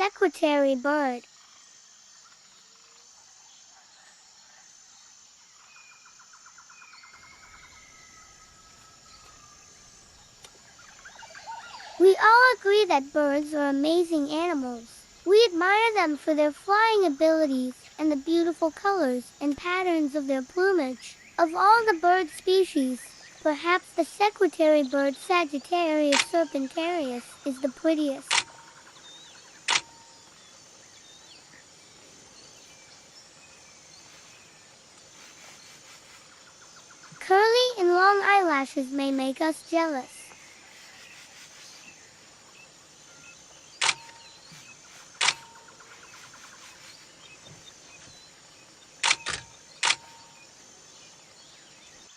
secretary bird. We all agree that birds are amazing animals. We admire them for their flying abilities and the beautiful colors and patterns of their plumage. Of all the bird species, perhaps the secretary bird Sagittarius serpentarius is the prettiest. Curly and long eyelashes may make us jealous.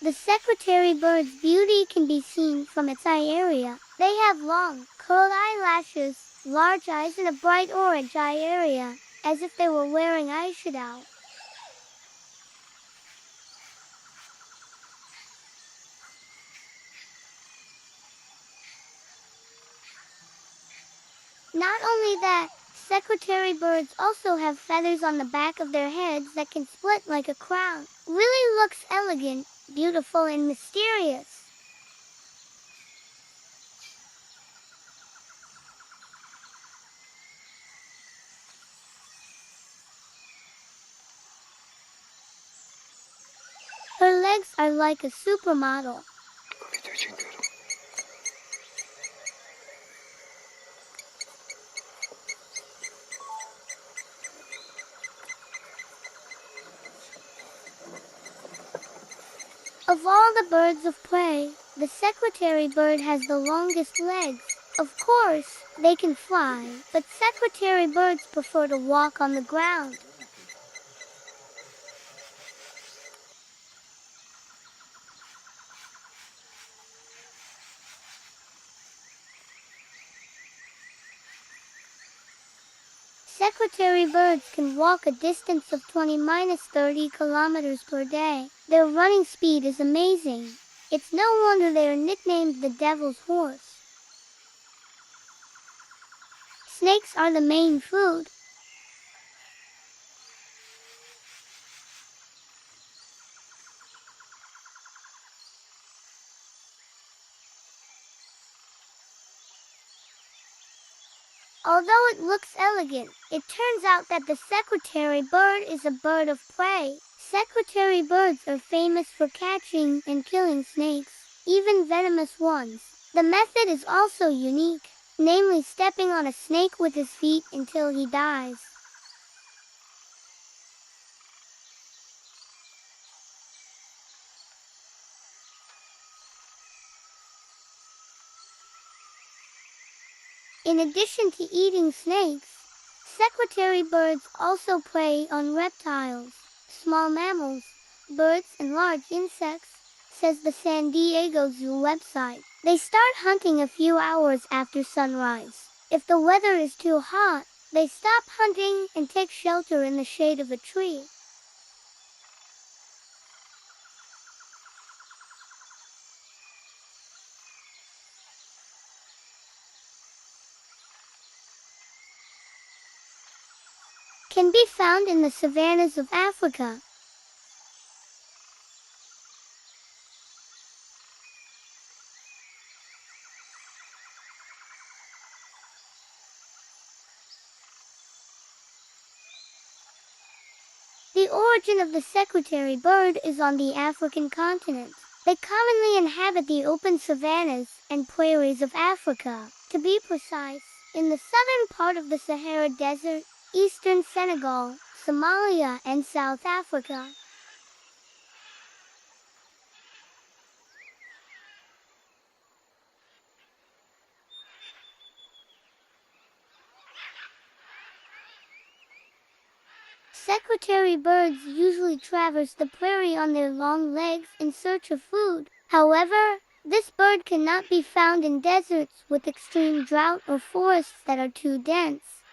The secretary bird's beauty can be seen from its eye area. They have long, curled eyelashes, large eyes, and a bright orange eye area, as if they were wearing eyeshadow. Not only that, secretary birds also have feathers on the back of their heads that can split like a crown. Really looks elegant, beautiful, and mysterious. Her legs are like a supermodel. Of all the birds of prey, the secretary bird has the longest legs. Of course, they can fly, but secretary birds prefer to walk on the ground. Secretary birds can walk a distance of 20–30 kilometers per day. Their running speed is amazing. It's no wonder they are nicknamed the devil's horse. Snakes are the main food. Although it looks elegant, it turns out that the secretary bird is a bird of prey. Secretary birds are famous for catching and killing snakes, even venomous ones. The method is also unique, namely stepping on a snake with his feet until he dies. In addition to eating snakes, secretary birds also prey on reptiles, small mammals, birds, and large insects, says the San Diego Zoo website. They start hunting a few hours after sunrise. If the weather is too hot, they stop hunting and take shelter in the shade of a tree. Can be found in the savannas of Africa. The origin of the secretary bird is on the African continent. They commonly inhabit the open savannas and prairies of Africa. To be precise, in the southern part of the Sahara Desert, eastern Senegal, Somalia, and South Africa. Secretary birds usually traverse the prairie on their long legs in search of food. However, this bird cannot be found in deserts with extreme drought or forests that are too dense.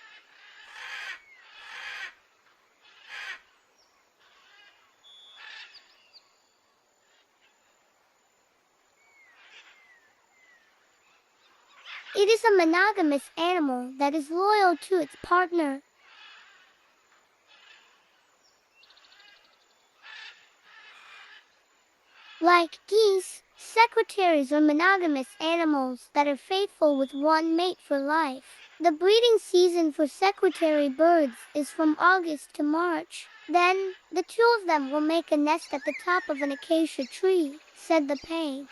It is a monogamous animal that is loyal to its partner. Like geese, secretaries are monogamous animals that are faithful with one mate for life. The breeding season for secretary birds is from August to March. Then, the two of them will make a nest at the top of an acacia tree, said the page.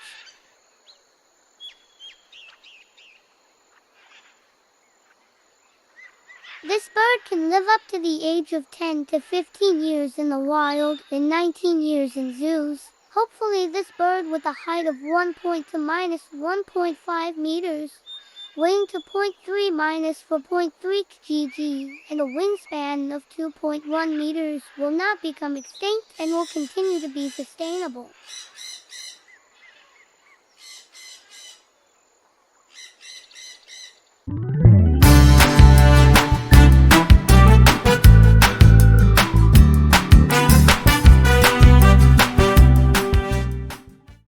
This bird can live up to the age of 10 to 15 years in the wild and 19 years in zoos. Hopefully this bird with a height of 1 to minus 1.5 meters, weighing to 0.3 minus 4.3 kg, and a wingspan of 2.1 meters will not become extinct and will continue to be sustainable.